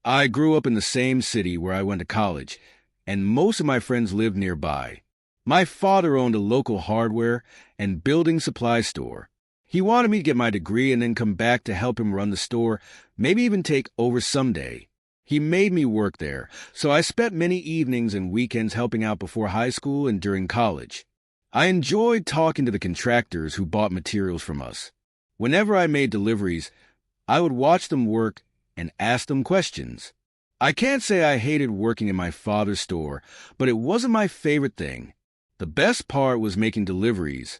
I grew up in the same city where I went to college, and most of my friends lived nearby. My father owned a local hardware and building supply store. He wanted me to get my degree and then come back to help him run the store, maybe even take over someday. He made me work there, so I spent many evenings and weekends helping out before high school and during college. I enjoyed talking to the contractors who bought materials from us. Whenever I made deliveries, I would watch them work and ask them questions. I can't say I hated working in my father's store, but it wasn't my favorite thing. The best part was making deliveries,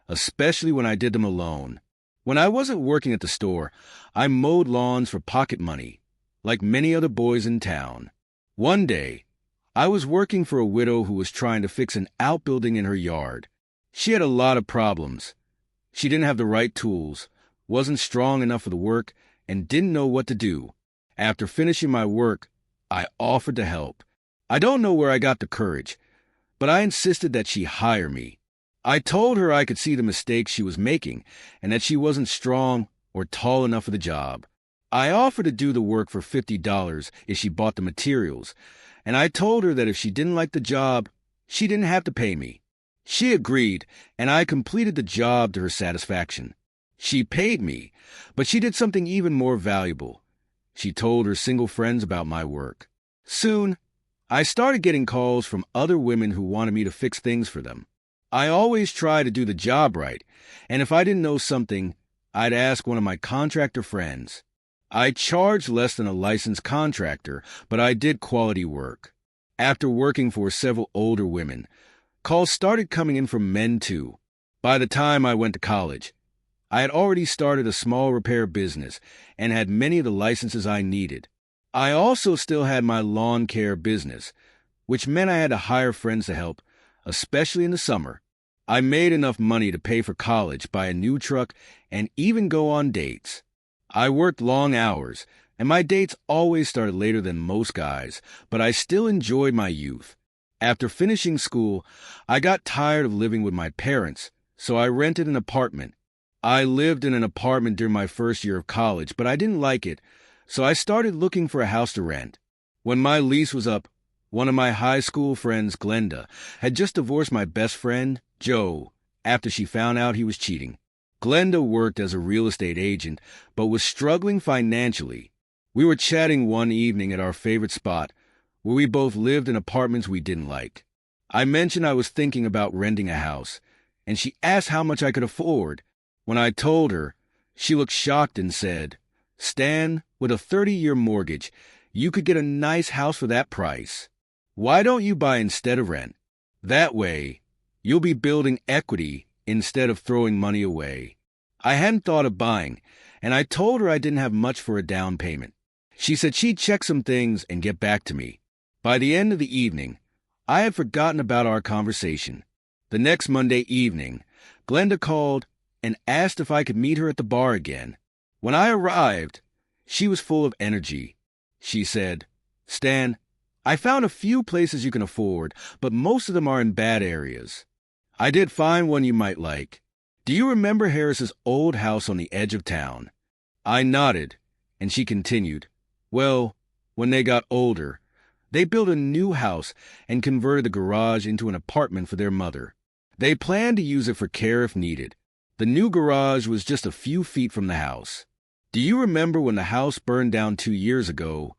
especially when I did them alone. When I wasn't working at the store, I mowed lawns for pocket money, like many other boys in town. One day, I was working for a widow who was trying to fix an outbuilding in her yard. She had a lot of problems. She didn't have the right tools, wasn't strong enough for the work, and didn't know what to do. After finishing my work, I offered to help. I don't know where I got the courage, but I insisted that she hire me. I told her I could see the mistakes she was making and that she wasn't strong or tall enough for the job. I offered to do the work for $50 if she bought the materials, and I told her that if she didn't like the job, she didn't have to pay me. She agreed, and I completed the job to her satisfaction. She paid me, but she did something even more valuable. She told her single friends about my work. Soon, I started getting calls from other women who wanted me to fix things for them. I always tried to do the job right, and if I didn't know something, I'd ask one of my contractor friends. I charged less than a licensed contractor, but I did quality work. After working for several older women, calls started coming in from men too. By the time I went to college, I had already started a small repair business and had many of the licenses I needed. I also still had my lawn care business, which meant I had to hire friends to help, especially in the summer. I made enough money to pay for college, buy a new truck, and even go on dates. I worked long hours, and my dates always started later than most guys, but I still enjoyed my youth. After finishing school, I got tired of living with my parents, so I rented an apartment. I lived in an apartment during my first year of college, but I didn't like it, so I started looking for a house to rent. When my lease was up, one of my high school friends, Glenda, had just divorced my best friend, Joe, after she found out he was cheating. Glenda worked as a real estate agent, but was struggling financially. We were chatting one evening at our favorite spot, where we both lived in apartments we didn't like. I mentioned I was thinking about renting a house, and she asked how much I could afford. When I told her, she looked shocked and said, "Stan, with a 30-year mortgage, you could get a nice house for that price. Why don't you buy instead of rent? That way, you'll be building equity instead of throwing money away." I hadn't thought of buying, and I told her I didn't have much for a down payment. She said she'd check some things and get back to me. By the end of the evening, I had forgotten about our conversation. The next Monday evening, Glenda called and asked if I could meet her at the bar again. When I arrived, she was full of energy. She said, "Stan, I found a few places you can afford, but most of them are in bad areas. I did find one you might like. Do you remember Harris's old house on the edge of town?" I nodded, and she continued, "Well, when they got older, they built a new house and converted the garage into an apartment for their mother. They planned to use it for care if needed. The new garage was just a few feet from the house. Do you remember when the house burned down 2 years ago?"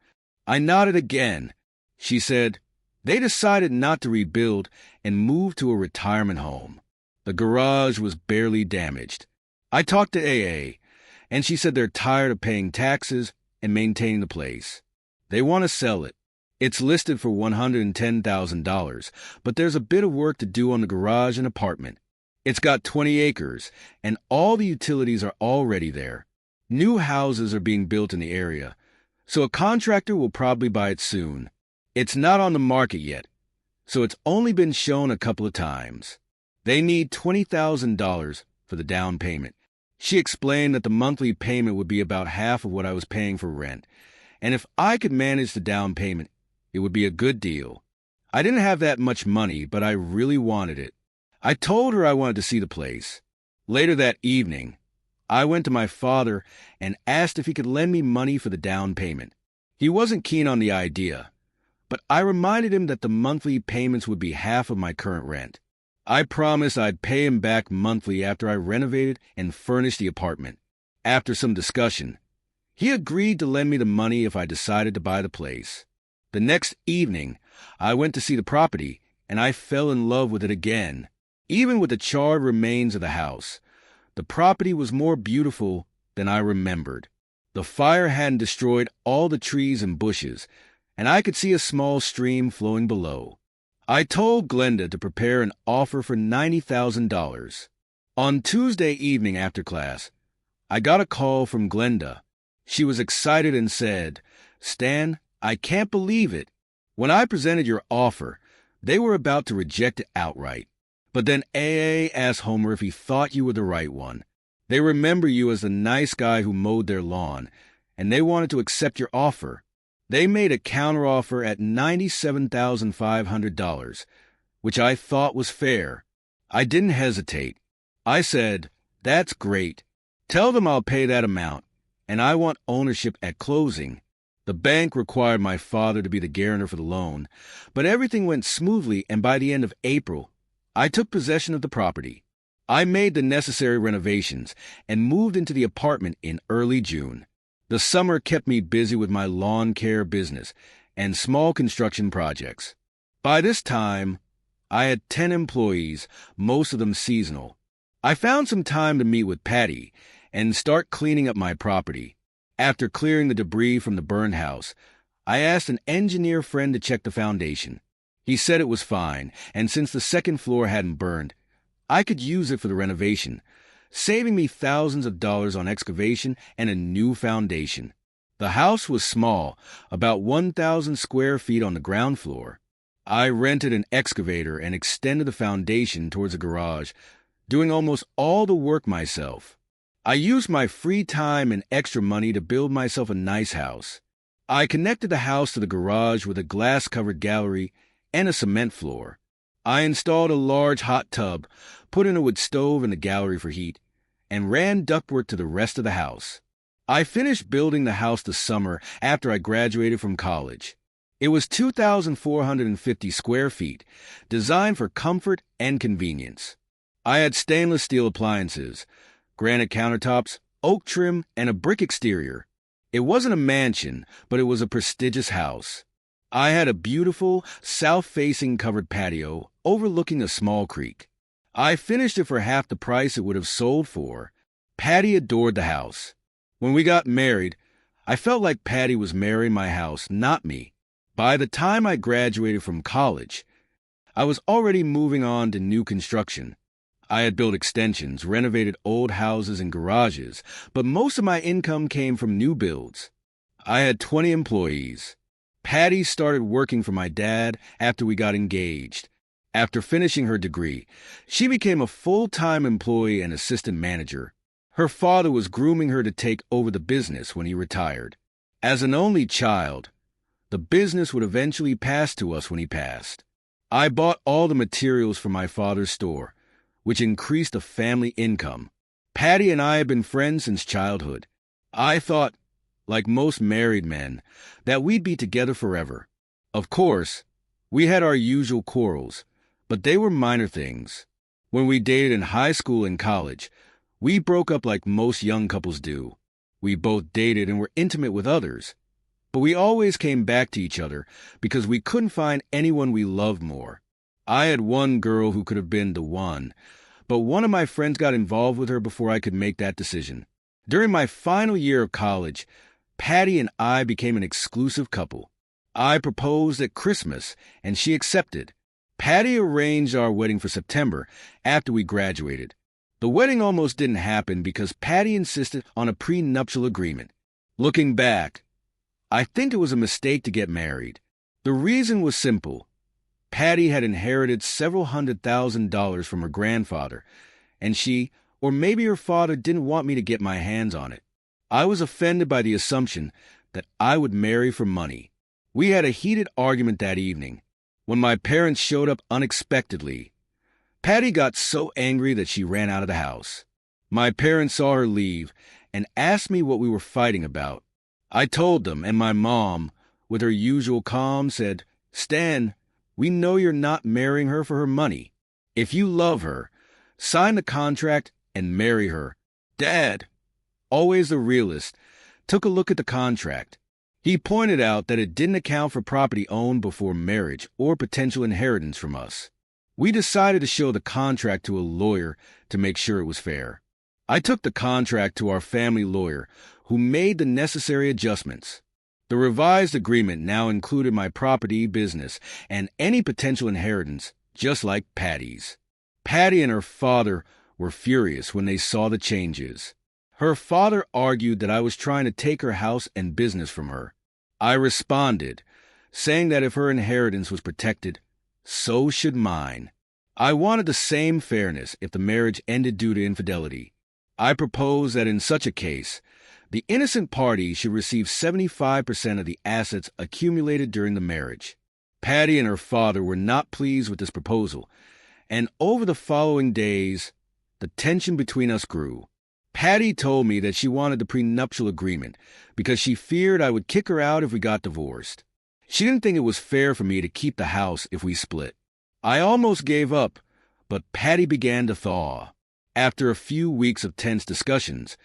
I nodded again. She said, "They decided not to rebuild and moved to a retirement home. The garage was barely damaged. I talked to AA, and she said they're tired of paying taxes and maintaining the place. They want to sell it. It's listed for $110,000, but there's a bit of work to do on the garage and apartment. It's got 20 acres, and all the utilities are already there. New houses are being built in the area, so a contractor will probably buy it soon. It's not on the market yet, so it's only been shown a couple of times. They need $20,000 for the down payment." She explained that the monthly payment would be about half of what I was paying for rent, and if I could manage the down payment, it would be a good deal. I didn't have that much money, but I really wanted it. I told her I wanted to see the place. Later that evening, I went to my father and asked if he could lend me money for the down payment. He wasn't keen on the idea, but I reminded him that the monthly payments would be half of my current rent. I promised I'd pay him back monthly after I renovated and furnished the apartment. After some discussion, he agreed to lend me the money if I decided to buy the place. The next evening, I went to see the property, and I fell in love with it again. Even with the charred remains of the house, the property was more beautiful than I remembered. The fire hadn't destroyed all the trees and bushes, and I could see a small stream flowing below. I told Glenda to prepare an offer for $90,000. On Tuesday evening after class, I got a call from Glenda. She was excited and said, "Stan, I can't believe it. When I presented your offer, they were about to reject it outright. But then AA asked Homer if he thought you were the right one. They remember you as the nice guy who mowed their lawn, and they wanted to accept your offer. They made a counteroffer at $97,500, which I thought was fair. I didn't hesitate. I said, 'That's great. Tell them I'll pay that amount, and I want ownership at closing.' The bank required my father to be the guarantor for the loan, but everything went smoothly, and by the end of April, I took possession of the property. I made the necessary renovations and moved into the apartment in early June. The summer kept me busy with my lawn care business and small construction projects. By this time, I had 10 employees, most of them seasonal. I found some time to meet with Patty and start cleaning up my property. After clearing the debris from the burned house, I asked an engineer friend to check the foundation. He said it was fine, and since the second floor hadn't burned, I could use it for the renovation, saving me thousands of dollars on excavation and a new foundation. The house was small, about 1,000 square feet on the ground floor. I rented an excavator and extended the foundation towards a garage, doing almost all the work myself. I used my free time and extra money to build myself a nice house. I connected the house to the garage with a glass-covered gallery and a cement floor. I installed a large hot tub, put in a wood stove in the gallery for heat, and ran ductwork to the rest of the house. I finished building the house this summer after I graduated from college. It was 2,450 square feet, designed for comfort and convenience. I had stainless steel appliances, granite countertops, oak trim, and a brick exterior. It wasn't a mansion, but it was a prestigious house. I had a beautiful, south-facing covered patio overlooking a small creek. I finished it for half the price it would have sold for. Patty adored the house. When we got married, I felt like Patty was marrying my house, not me. By the time I graduated from college, I was already moving on to new construction. I had built extensions, renovated old houses and garages, but most of my income came from new builds. I had 20 employees. Patty started working for my dad after we got engaged. After finishing her degree, she became a full-time employee and assistant manager. Her father was grooming her to take over the business when he retired. As an only child, the business would eventually pass to us when he passed. I bought all the materials for my father's store, which increased the family income. Patty and I had been friends since childhood. I thought, like most married men, that we'd be together forever. Of course, we had our usual quarrels, but they were minor things. When we dated in high school and college, we broke up like most young couples do. We both dated and were intimate with others, but we always came back to each other because we couldn't find anyone we loved more. I had one girl who could have been the one, but one of my friends got involved with her before I could make that decision. During my final year of college, Patty and I became an exclusive couple. I proposed at Christmas, and she accepted. Patty arranged our wedding for September after we graduated. The wedding almost didn't happen because Patty insisted on a prenuptial agreement. Looking back, I think it was a mistake to get married. The reason was simple. Patty had inherited several $100,000 from her grandfather, and she, or maybe her father, didn't want me to get my hands on it. I was offended by the assumption that I would marry for money. We had a heated argument that evening. When my parents showed up unexpectedly, Patty got so angry that she ran out of the house. My parents saw her leave and asked me what we were fighting about. I told them, and my mom, with her usual calm, said, "Stan, we know you're not marrying her for her money. If you love her, sign the contract and marry her." Dad, always the realist, took a look at the contract. He pointed out that it didn't account for property owned before marriage or potential inheritance from us. We decided to show the contract to a lawyer to make sure it was fair. I took the contract to our family lawyer, who made the necessary adjustments. The revised agreement now included my property, business, and any potential inheritance, just like Patty's. Patty and her father were furious when they saw the changes. Her father argued that I was trying to take her house and business from her. I responded, saying that if her inheritance was protected, so should mine. I wanted the same fairness if the marriage ended due to infidelity. I proposed that in such a case, the innocent party should receive 75% of the assets accumulated during the marriage. Patty and her father were not pleased with this proposal, and over the following days, the tension between us grew. Patty told me that she wanted the prenuptial agreement because she feared I would kick her out if we got divorced. She didn't think it was fair for me to keep the house if we split. I almost gave up, but Patty began to thaw. After a few weeks of tense discussions,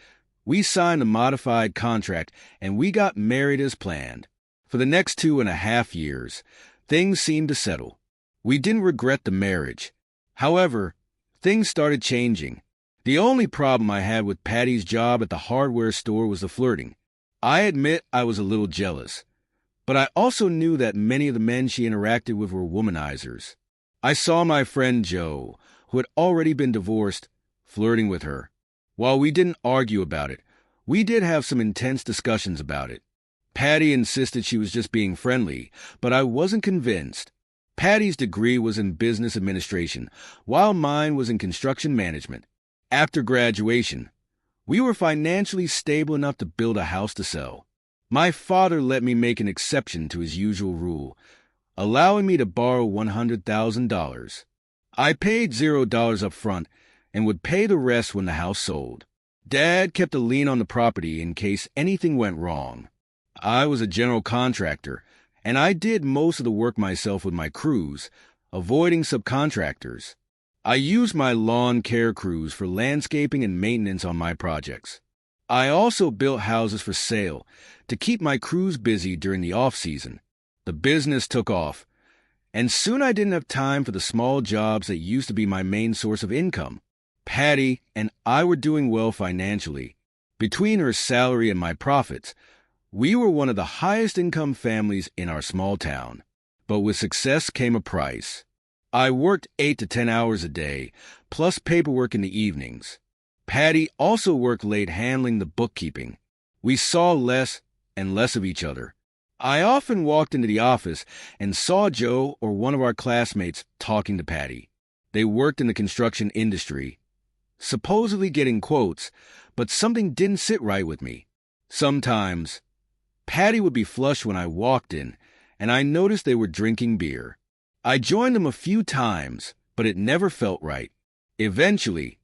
we signed a modified contract and we got married as planned. For the next 2.5 years, things seemed to settle. We didn't regret the marriage. However, things started changing. The only problem I had with Patty's job at the hardware store was the flirting. I admit I was a little jealous, but I also knew that many of the men she interacted with were womanizers. I saw my friend Joe, who had already been divorced, flirting with her. While we didn't argue about it, we did have some intense discussions about it. Patty insisted she was just being friendly, but I wasn't convinced. Patty's degree was in business administration, while mine was in construction management. After graduation, we were financially stable enough to build a house to sell. My father let me make an exception to his usual rule, allowing me to borrow $100,000. I paid $0 up front and would pay the rest when the house sold. Dad kept a lien on the property in case anything went wrong. I was a general contractor, and I did most of the work myself with my crews, avoiding subcontractors. I used my lawn care crews for landscaping and maintenance on my projects. I also built houses for sale to keep my crews busy during the off-season. The business took off, and soon I didn't have time for the small jobs that used to be my main source of income. Patty and I were doing well financially. Between her salary and my profits, we were one of the highest income families in our small town. But with success came a price. I worked 8 to 10 hours a day, plus paperwork in the evenings. Patty also worked late handling the bookkeeping. We saw less and less of each other. I often walked into the office and saw Joe or one of our classmates talking to Patty. They worked in the construction industry, supposedly getting quotes, but something didn't sit right with me. Sometimes, Patty would be flushed when I walked in, and I noticed they were drinking beer. I joined them a few times, but it never felt right. Eventually,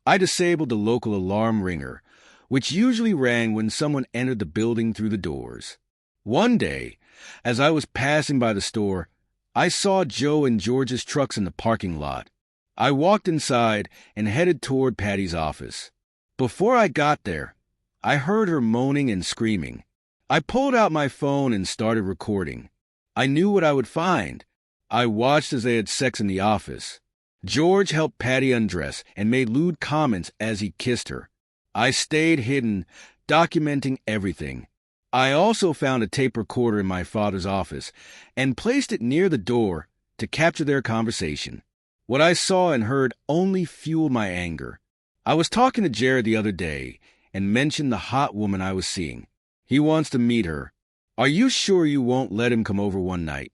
I disabled the local alarm ringer, which usually rang when someone entered the building through the doors. One day, as I was passing by the store, I saw Joe and George's trucks in the parking lot. I walked inside and headed toward Patty's office. Before I got there, I heard her moaning and screaming. I pulled out my phone and started recording. I knew what I would find. I watched as they had sex in the office. George helped Patty undress and made lewd comments as he kissed her. I stayed hidden, documenting everything. I also found a tape recorder in my father's office and placed it near the door to capture their conversation. What I saw and heard only fueled my anger. I was talking to Jared the other day and mentioned the hot woman I was seeing. He wants to meet her. Are you sure you won't let him come over one night?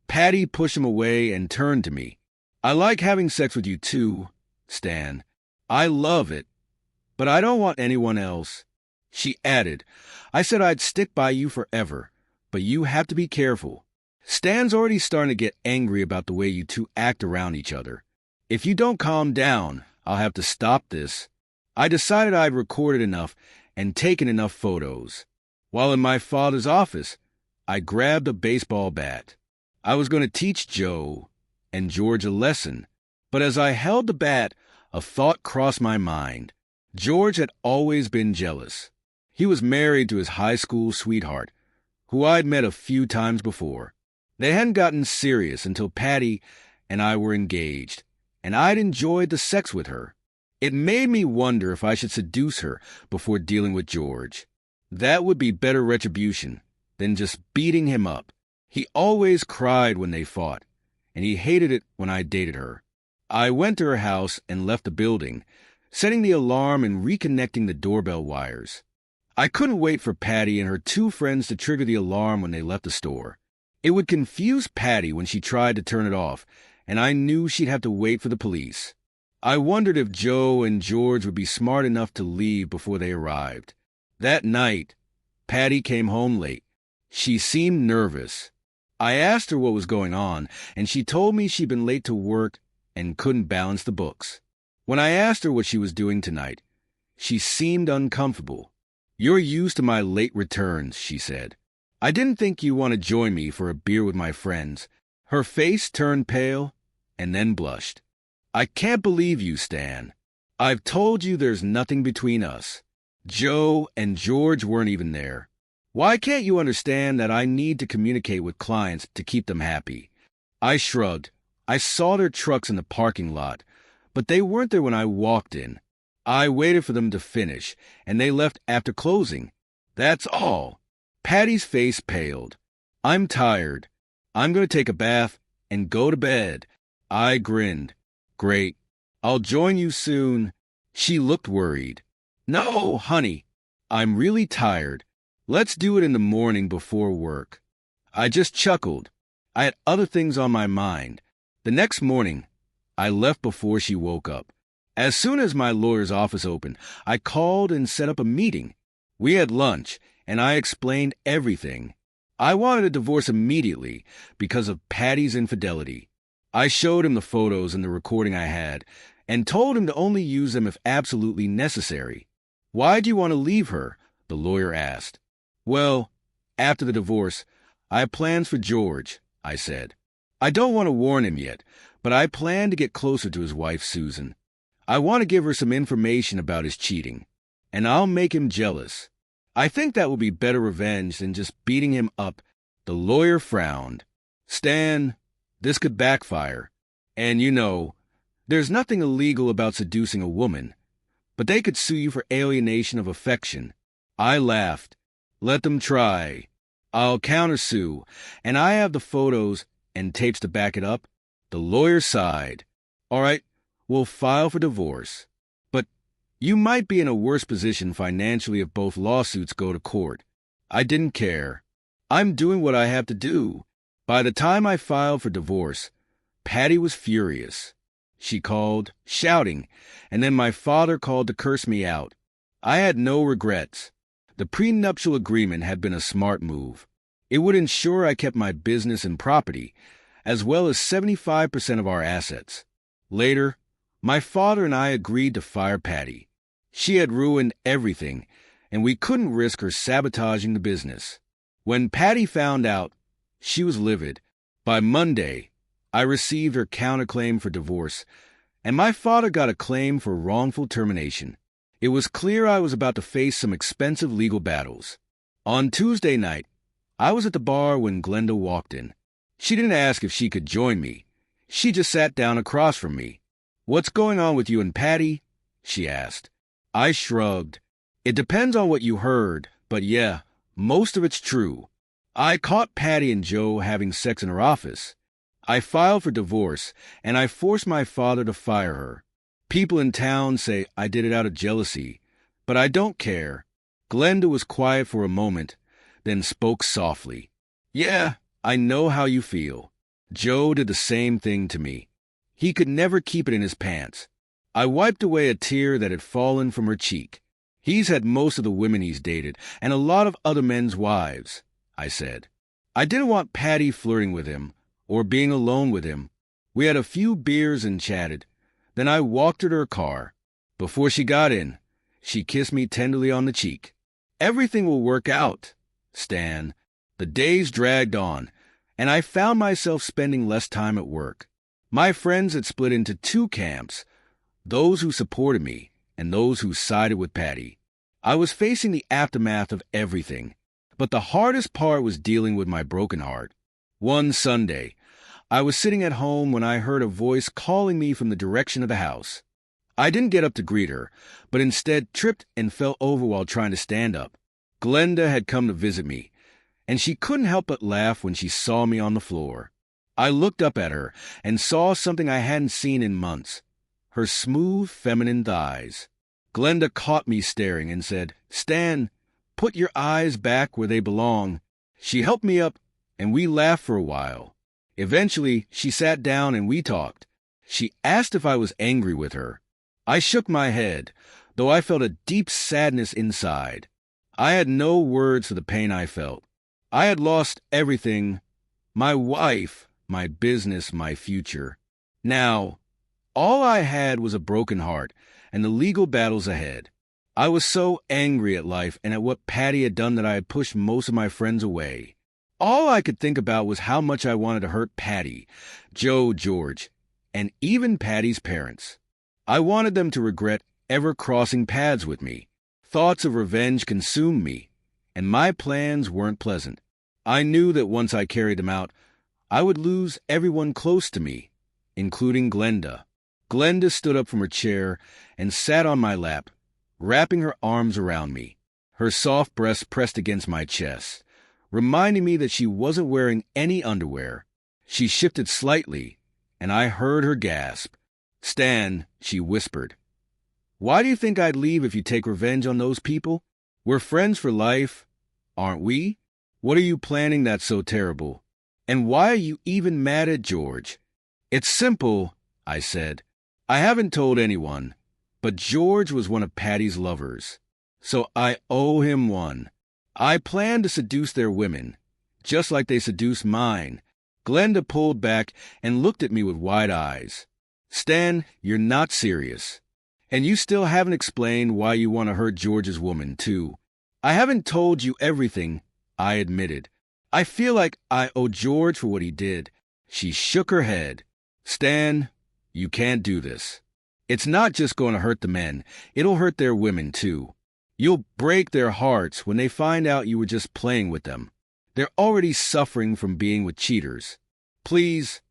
Patty pushed him away and turned to me. I like having sex with you too, Stan. I love it, but I don't want anyone else. She added, I said I'd stick by you forever, but you have to be careful. Stan's already starting to get angry about the way you two act around each other. If you don't calm down, I'll have to stop this. I decided I'd recorded enough and taken enough photos. While in my father's office, I grabbed a baseball bat. I was going to teach Joe and George a lesson, but as I held the bat, a thought crossed my mind. George had always been jealous. He was married to his high school sweetheart, who I'd met a few times before. They hadn't gotten serious until Patty and I were engaged, and I'd enjoyed the sex with her. It made me wonder if I should seduce her before dealing with George. That would be better retribution than just beating him up. He always cried when they fought, and he hated it when I dated her. I went to her house and left the building, setting the alarm and reconnecting the doorbell wires. I couldn't wait for Patty and her two friends to trigger the alarm when they left the store. It would confuse Patty when she tried to turn it off, and I knew she'd have to wait for the police. I wondered if Joe and George would be smart enough to leave before they arrived. That night, Patty came home late. She seemed nervous. I asked her what was going on, and she told me she'd been late to work and couldn't balance the books. When I asked her what she was doing tonight, she seemed uncomfortable. "You're used to my late returns," she said. "I didn't think you want to join me for a beer with my friends." Her face turned pale and then blushed. "I can't believe you, Stan. I've told you there's nothing between us. Joe and George weren't even there. Why can't you understand that I need to communicate with clients to keep them happy?" I shrugged. I saw their trucks in the parking lot, but they weren't there when I walked in. I waited for them to finish, and they left after closing. That's all. Patty's face paled. "I'm tired. I'm going to take a bath and go to bed." I grinned. "Great. I'll join you soon." She looked worried. "No, honey. I'm really tired. Let's do it in the morning before work." I just chuckled. I had other things on my mind. The next morning, I left before she woke up. As soon as my lawyer's office opened, I called and set up a meeting. We had lunch, and I explained everything. I wanted a divorce immediately because of Patty's infidelity. I showed him the photos and the recording I had, and told him to only use them if absolutely necessary. "Why do you want to leave her?" the lawyer asked. "Well, after the divorce, I have plans for George," I said. "I don't want to warn him yet, but I plan to get closer to his wife, Susan. I want to give her some information about his cheating, and I'll make him jealous. I think that will be better revenge than just beating him up." The lawyer frowned. "Stan, this could backfire. And there's nothing illegal about seducing a woman, but they could sue you for alienation of affection." I laughed. "Let them try. I'll countersue, and I have the photos and tapes to back it up." The lawyer sighed. "All right, we'll file for divorce. But you might be in a worse position financially if both lawsuits go to court." I didn't care. I'm doing what I have to do. By the time I filed for divorce, Patty was furious. She called, shouting, and then my father called to curse me out. I had no regrets. The prenuptial agreement had been a smart move. It would ensure I kept my business and property, as well as 75% of our assets. Later, my father and I agreed to fire Patty. She had ruined everything, and we couldn't risk her sabotaging the business. When Patty found out, she was livid. By Monday, I received her counterclaim for divorce, and my father got a claim for wrongful termination. It was clear I was about to face some expensive legal battles. On Tuesday night, I was at the bar when Glenda walked in. She didn't ask if she could join me. She just sat down across from me. "What's going on with you and Patty?" she asked. I shrugged. "It depends on what you heard, but yeah, most of it's true. I caught Patty and Joe having sex in her office. I filed for divorce, and I forced my father to fire her. People in town say I did it out of jealousy, but I don't care." Glenda was quiet for a moment, then spoke softly. "Yeah, I know how you feel. Joe did the same thing to me. He could never keep it in his pants." I wiped away a tear that had fallen from her cheek. "He's had most of the women he's dated, and a lot of other men's wives," I said. I didn't want Patty flirting with him, or being alone with him. We had a few beers and chatted. Then I walked her to her car. Before she got in, she kissed me tenderly on the cheek. "Everything will work out," Stan. The days dragged on, and I found myself spending less time at work. My friends had split into two camps, those who supported me and those who sided with Patty. I was facing the aftermath of everything, but the hardest part was dealing with my broken heart. One Sunday, I was sitting at home when I heard a voice calling me from the direction of the house. I didn't get up to greet her, but instead tripped and fell over while trying to stand up. Glenda had come to visit me, and she couldn't help but laugh when she saw me on the floor. I looked up at her and saw something I hadn't seen in months, her smooth, feminine thighs. Glenda caught me staring and said, "Stan, put your eyes back where they belong." She helped me up, and we laughed for a while. Eventually, she sat down and we talked. She asked if I was angry with her. I shook my head, though I felt a deep sadness inside. I had no words for the pain I felt. I had lost everything: my wife, my business, my future. Now, all I had was a broken heart and the legal battles ahead. I was so angry at life and at what Patty had done that I had pushed most of my friends away. All I could think about was how much I wanted to hurt Patty, Joe, George, and even Patty's parents. I wanted them to regret ever crossing paths with me. Thoughts of revenge consumed me, and my plans weren't pleasant. I knew that once I carried them out, I would lose everyone close to me, including Glenda. Glenda stood up from her chair and sat on my lap, wrapping her arms around me. Her soft breast pressed against my chest, reminding me that she wasn't wearing any underwear. She shifted slightly, and I heard her gasp. "Stan," she whispered, "why do you think I'd leave if you take revenge on those people? We're friends for life, aren't we? What are you planning that's so terrible? And why are you even mad at George?" "It's simple," I said. "I haven't told anyone, but George was one of Patty's lovers, so I owe him one. I planned to seduce their women, just like they seduced mine." Glenda pulled back and looked at me with wide eyes. "Stan, you're not serious. And you still haven't explained why you want to hurt George's woman, too." "I haven't told you everything," I admitted. "I feel like I owe George for what he did." She shook her head. "Stan, you can't do this. It's not just going to hurt the men. It'll hurt their women, too. You'll break their hearts when they find out you were just playing with them. They're already suffering from being with cheaters. Please,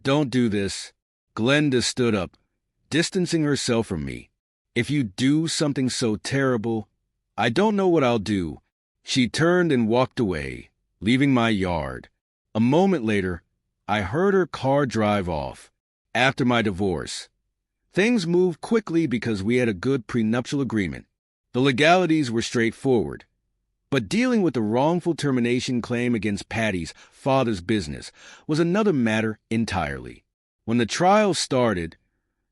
don't do this." Glenda stood up, distancing herself from me. "If you do something so terrible, I don't know what I'll do." She turned and walked away, leaving my yard. A moment later, I heard her car drive off. After my divorce, things moved quickly because we had a good prenuptial agreement. The legalities were straightforward. But dealing with the wrongful termination claim against Patty's father's business was another matter entirely. When the trial started,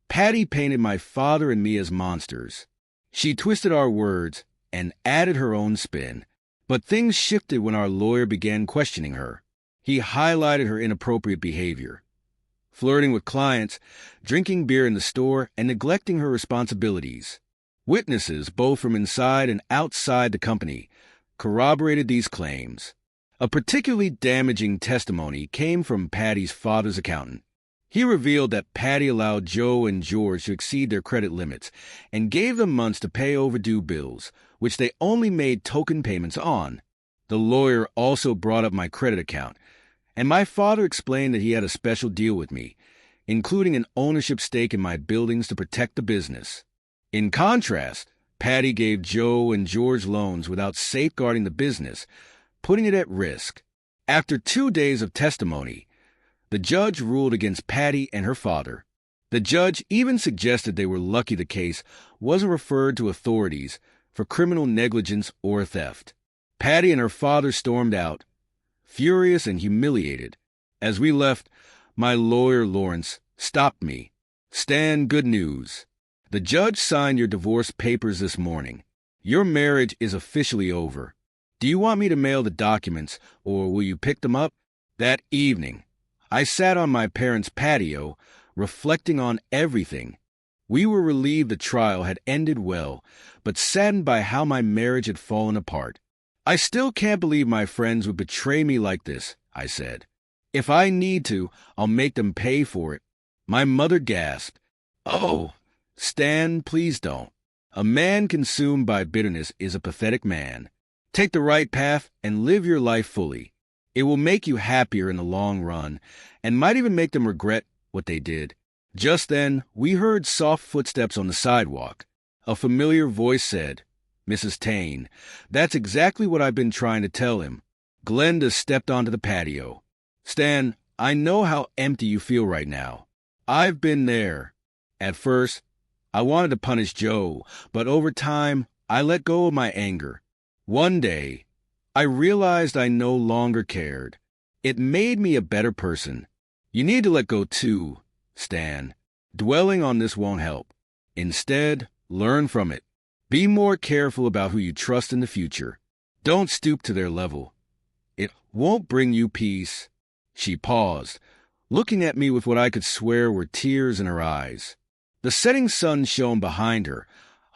Patty painted my father and me as monsters. She twisted our words and added her own spin. But things shifted when our lawyer began questioning her. He highlighted her inappropriate behavior: flirting with clients, drinking beer in the store, and neglecting her responsibilities. Witnesses, both from inside and outside the company, corroborated these claims. A particularly damaging testimony came from Patty's father's accountant. He revealed that Patty allowed Joe and George to exceed their credit limits and gave them months to pay overdue bills, which they only made token payments on. The lawyer also brought up my credit account, and my father explained that he had a special deal with me, including an ownership stake in my buildings to protect the business. In contrast, Patty gave Joe and George loans without safeguarding the business, putting it at risk. After 2 days of testimony, the judge ruled against Patty and her father. The judge even suggested they were lucky the case wasn't referred to authorities for criminal negligence or theft. Patty and her father stormed out, furious and humiliated. As we left, my lawyer, Lawrence, stopped me. "Stan, good news. The judge signed your divorce papers this morning. Your marriage is officially over. Do you want me to mail the documents, or will you pick them up?" That evening, I sat on my parents' patio, reflecting on everything. We were relieved the trial had ended well, but saddened by how my marriage had fallen apart. I still can't believe my friends would betray me like this, I said. If I need to, I'll make them pay for it. My mother gasped. Oh, Stan, please don't. A man consumed by bitterness is a pathetic man. Take the right path and live your life fully. It will make you happier in the long run, and might even make them regret what they did. Just then, we heard soft footsteps on the sidewalk. A familiar voice said, Mrs. Taine, that's exactly what I've been trying to tell him. Glenda stepped onto the patio. Stan, I know how empty you feel right now. I've been there. At first, I wanted to punish Joe, but over time, I let go of my anger. One day, I realized I no longer cared. It made me a better person. You need to let go too, Stan. Dwelling on this won't help. Instead, learn from it. Be more careful about who you trust in the future. Don't stoop to their level. It won't bring you peace. She paused, looking at me with what I could swear were tears in her eyes. The setting sun shone behind her,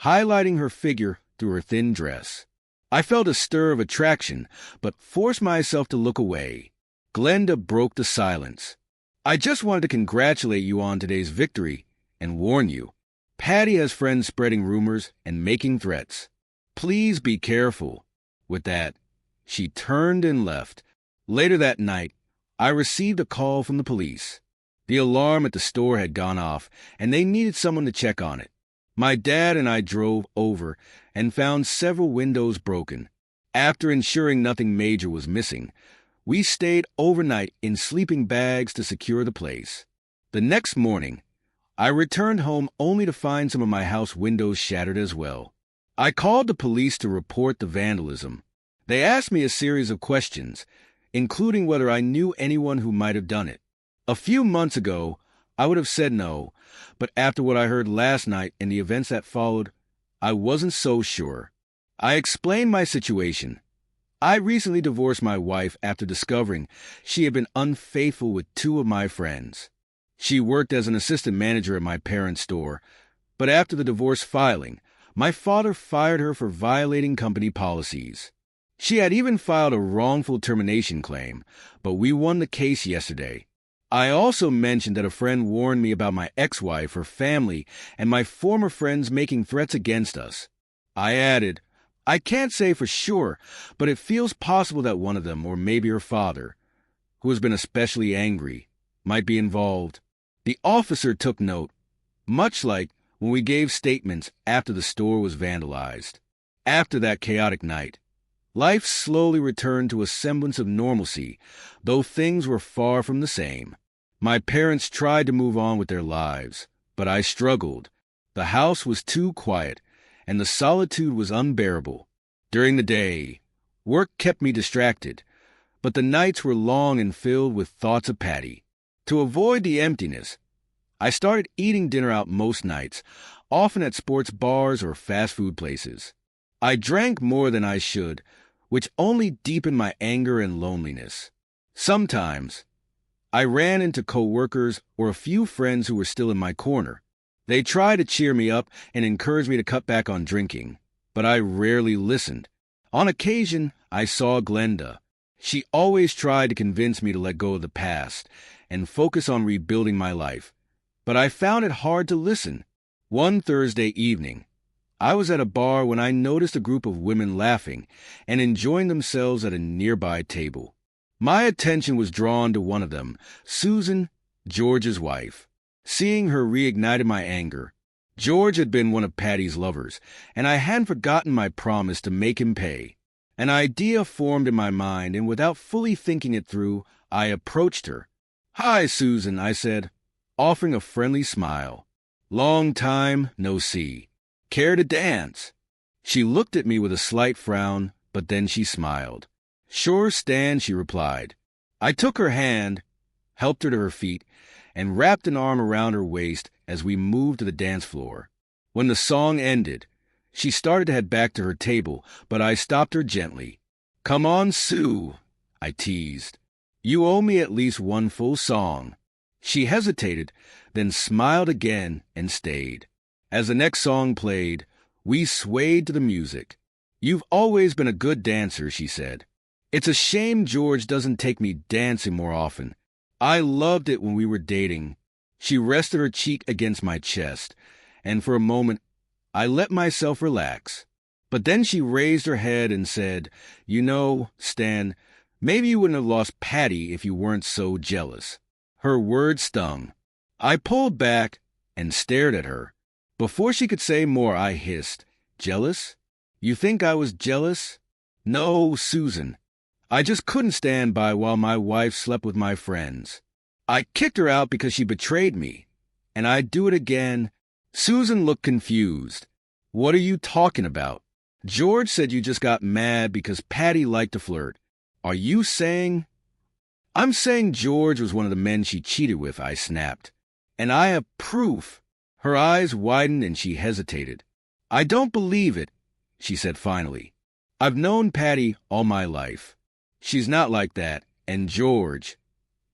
highlighting her figure through her thin dress. I felt a stir of attraction, but forced myself to look away. Glenda broke the silence. I just wanted to congratulate you on today's victory and warn you. Patty has friends spreading rumors and making threats. Please be careful. With that, she turned and left. Later that night, I received a call from the police. The alarm at the store had gone off, and they needed someone to check on it. My dad and I drove over and found several windows broken. After ensuring nothing major was missing, we stayed overnight in sleeping bags to secure the place. The next morning, I returned home only to find some of my house windows shattered as well. I called the police to report the vandalism. They asked me a series of questions, including whether I knew anyone who might have done it. A few months ago, I would have said no, but after what I heard last night and the events that followed, I wasn't so sure. I explained my situation. I recently divorced my wife after discovering she had been unfaithful with two of my friends. She worked as an assistant manager at my parents' store, but after the divorce filing, my father fired her for violating company policies. She had even filed a wrongful termination claim, but we won the case yesterday. I also mentioned that a friend warned me about my ex-wife, her family, and my former friends making threats against us. I added, I can't say for sure, but it feels possible that one of them, or maybe her father, who has been especially angry, might be involved. The officer took note, much like when we gave statements after the store was vandalized. After that chaotic night, life slowly returned to a semblance of normalcy, though things were far from the same. My parents tried to move on with their lives, but I struggled. The house was too quiet, and the solitude was unbearable. During the day, work kept me distracted, but the nights were long and filled with thoughts of Patty. To avoid the emptiness, I started eating dinner out most nights, often at sports bars or fast food places. I drank more than I should, which only deepened my anger and loneliness. Sometimes, I ran into coworkers or a few friends who were still in my corner. They tried to cheer me up and encourage me to cut back on drinking, but I rarely listened. On occasion, I saw Glenda. She always tried to convince me to let go of the past and focus on rebuilding my life, but I found it hard to listen. One Thursday evening, I was at a bar when I noticed a group of women laughing and enjoying themselves at a nearby table. My attention was drawn to one of them, Susan, George's wife. Seeing her reignited my anger. George had been one of Patty's lovers, and I hadn't forgotten my promise to make him pay. An idea formed in my mind, and without fully thinking it through, I approached her. "Hi, Susan," I said, offering a friendly smile. "Long time no see. Care to dance?" She looked at me with a slight frown, but then she smiled. "Sure, Stan," she replied. I took her hand, helped her to her feet, and wrapped an arm around her waist as we moved to the dance floor. When the song ended, she started to head back to her table, but I stopped her gently. "Come on, Sue," I teased. "You owe me at least one full song." She hesitated, then smiled again and stayed. As the next song played, we swayed to the music. "You've always been a good dancer," she said. "It's a shame George doesn't take me dancing more often. I loved it when we were dating." She rested her cheek against my chest, and for a moment I let myself relax. But then she raised her head and said, "You know, Stan, maybe you wouldn't have lost Patty if you weren't so jealous." Her words stung. I pulled back and stared at her. Before she could say more, I hissed, "Jealous? You think I was jealous?" "No, Susan. I just couldn't stand by while my wife slept with my friends. I kicked her out because she betrayed me, and I'd do it again." Susan looked confused. "What are you talking about? George said you just got mad because Patty liked to flirt. Are you saying—" "I'm saying George was one of the men she cheated with," I snapped. "And I have proof." Her eyes widened and she hesitated. "I don't believe it," she said finally. "I've known Patty all my life. She's not like that. And George,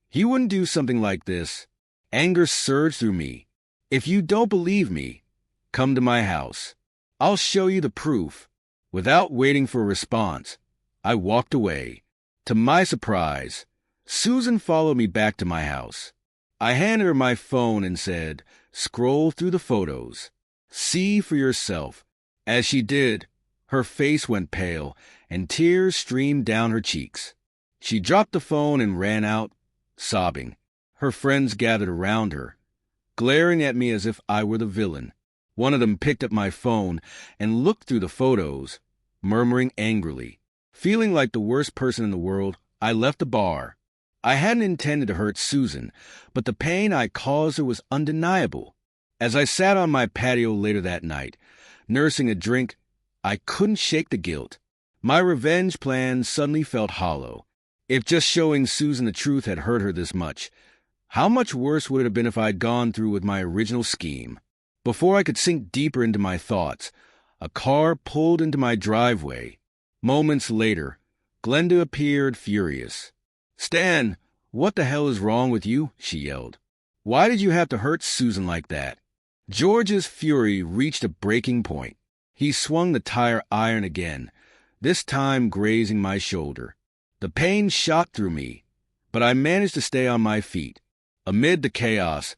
he wouldn't do something like this." Anger surged through me. "If you don't believe me, come to my house. I'll show you the proof." Without waiting for a response, I walked away. To my surprise, Susan followed me back to my house. I handed her my phone and said, "Scroll through the photos. See for yourself." As she did, her face went pale and tears streamed down her cheeks. She dropped the phone and ran out, sobbing. Her friends gathered around her, glaring at me as if I were the villain. One of them picked up my phone and looked through the photos, murmuring angrily. Feeling like the worst person in the world, I left the bar. I hadn't intended to hurt Susan, but the pain I caused her was undeniable. As I sat on my patio later that night, nursing a drink, I couldn't shake the guilt. My revenge plan suddenly felt hollow. If just showing Susan the truth had hurt her this much, how much worse would it have been if I'd gone through with my original scheme? Before I could sink deeper into my thoughts, a car pulled into my driveway. Moments later, Glenda appeared furious. "Stan, what the hell is wrong with you?" she yelled. "Why did you have to hurt Susan like that?" George's fury reached a breaking point. He swung the tire iron again, this time grazing my shoulder. The pain shot through me, but I managed to stay on my feet. Amid the chaos,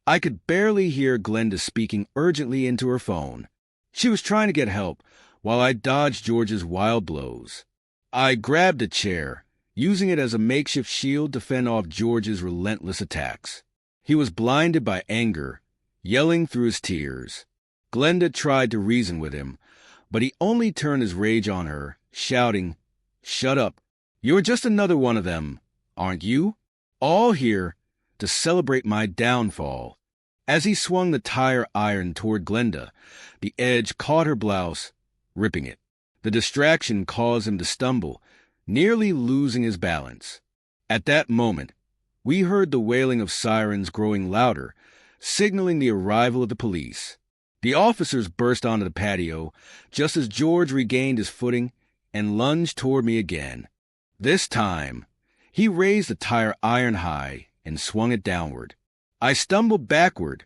I could barely hear Glenda speaking urgently into her phone. She was trying to get help, while I dodged George's wild blows. I grabbed a chair, using it as a makeshift shield to fend off George's relentless attacks. He was blinded by anger, yelling through his tears. Glenda tried to reason with him, but he only turned his rage on her, shouting, "Shut up. You're just another one of them, aren't you? All here to celebrate my downfall." As he swung the tire iron toward Glenda, the edge caught her blouse, ripping it. The distraction caused him to stumble, nearly losing his balance. At that moment, we heard the wailing of sirens growing louder, signaling the arrival of the police. The officers burst onto the patio just as George regained his footing and lunged toward me again. This time, he raised the tire iron high and swung it downward. I stumbled backward,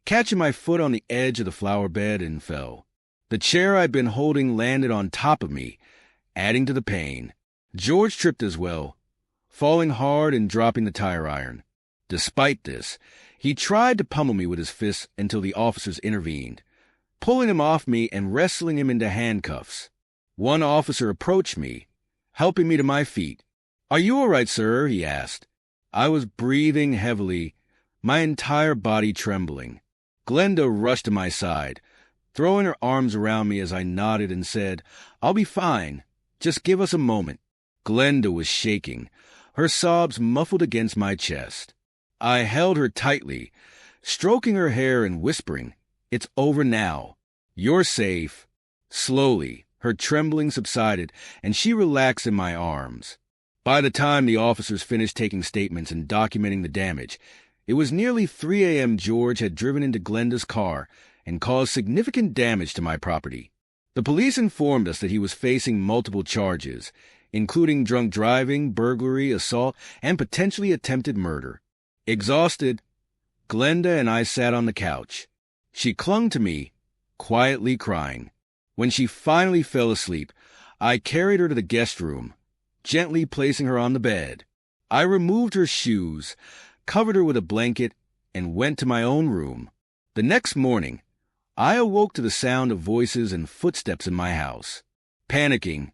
catching my foot on the edge of the flower bed, and fell. The chair I'd been holding landed on top of me, adding to the pain. George tripped as well, falling hard and dropping the tire iron. Despite this, he tried to pummel me with his fists until the officers intervened, pulling him off me and wrestling him into handcuffs. One officer approached me, helping me to my feet. "Are you all right, sir?" he asked. I was breathing heavily, my entire body trembling. Glenda rushed to my side, throwing her arms around me as I nodded and said, "I'll be fine. Just give us a moment." Glenda was shaking, her sobs muffled against my chest. I held her tightly, stroking her hair and whispering, "It's over now. You're safe." Slowly, her trembling subsided, and she relaxed in my arms. By the time the officers finished taking statements and documenting the damage, it was nearly 3 a.m. George had driven into Glenda's car and caused significant damage to my property. The police informed us that he was facing multiple charges, including drunk driving, burglary, assault, and potentially attempted murder. Exhausted, Glenda and I sat on the couch. She clung to me, quietly crying. When she finally fell asleep, I carried her to the guest room, gently placing her on the bed. I removed her shoes, covered her with a blanket, and went to my own room. The next morning, I awoke to the sound of voices and footsteps in my house. Panicking,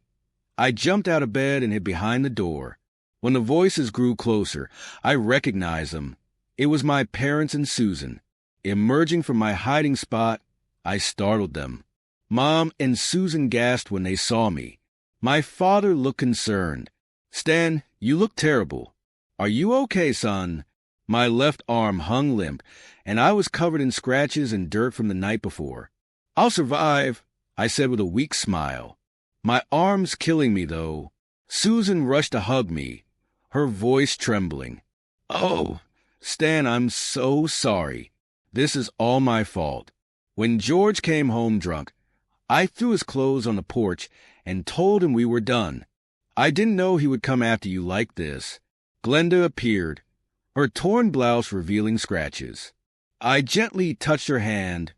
I jumped out of bed and hid behind the door. When the voices grew closer, I recognized them. It was my parents and Susan. Emerging from my hiding spot, I startled them. Mom and Susan gasped when they saw me. My father looked concerned. "Stan, you look terrible. Are you okay, son?" My left arm hung limp, and I was covered in scratches and dirt from the night before. "I'll survive," I said with a weak smile. "My arm's killing me, though." Susan rushed to hug me, her voice trembling. "Oh, Stan, I'm so sorry. This is all my fault." When George came home drunk, I threw his clothes on the porch and told him we were done. "I didn't know he would come after you like this." Glenda appeared, her torn blouse revealing scratches. I gently touched her hand,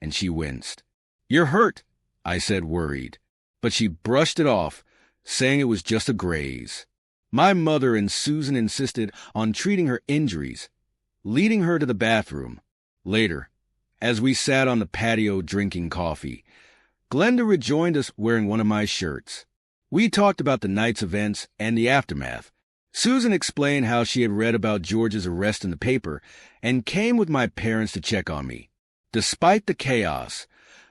and she winced. "You're hurt," I said, worried. But she brushed it off, saying it was just a graze. My mother and Susan insisted on treating her injuries, leading her to the bathroom. Later, as we sat on the patio drinking coffee, Glenda rejoined us wearing one of my shirts. We talked about the night's events and the aftermath. Susan explained how she had read about George's arrest in the paper and came with my parents to check on me. Despite the chaos,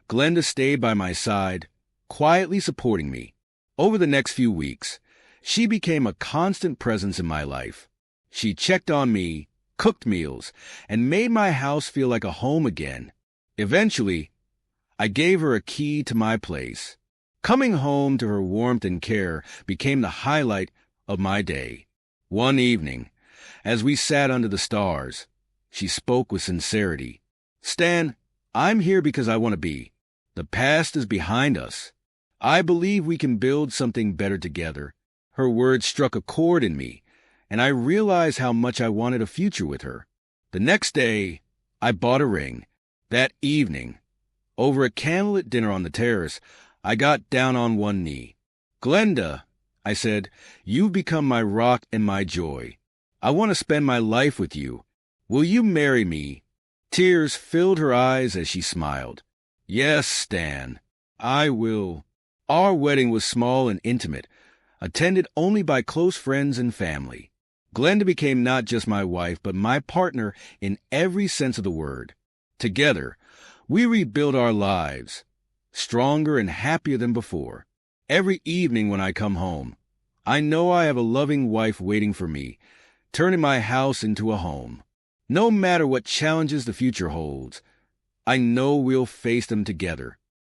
Glenda stayed by my side, quietly supporting me. Over the next few weeks, she became a constant presence in my life. She checked on me, cooked meals, and made my house feel like a home again. Eventually, I gave her a key to my place. Coming home to her warmth and care became the highlight of my day. One evening, as we sat under the stars, she spoke with sincerity. "Stan, I'm here because I want to be. The past is behind us. I believe we can build something better together." Her words struck a chord in me, and I realized how much I wanted a future with her. The next day, I bought a ring. That evening, over a candlelit dinner on the terrace, I got down on one knee. "Glenda," I said, "you've become my rock and my joy. I want to spend my life with you. Will you marry me?" Tears filled her eyes as she smiled. "Yes, Stan, I will." Our wedding was small and intimate, attended only by close friends and family. Glenda became not just my wife, but my partner in every sense of the word. Together, we rebuilt our lives, stronger and happier than before. Every evening when I come home, I know I have a loving wife waiting for me, turning my house into a home. No matter what challenges the future holds, I know we'll face them together.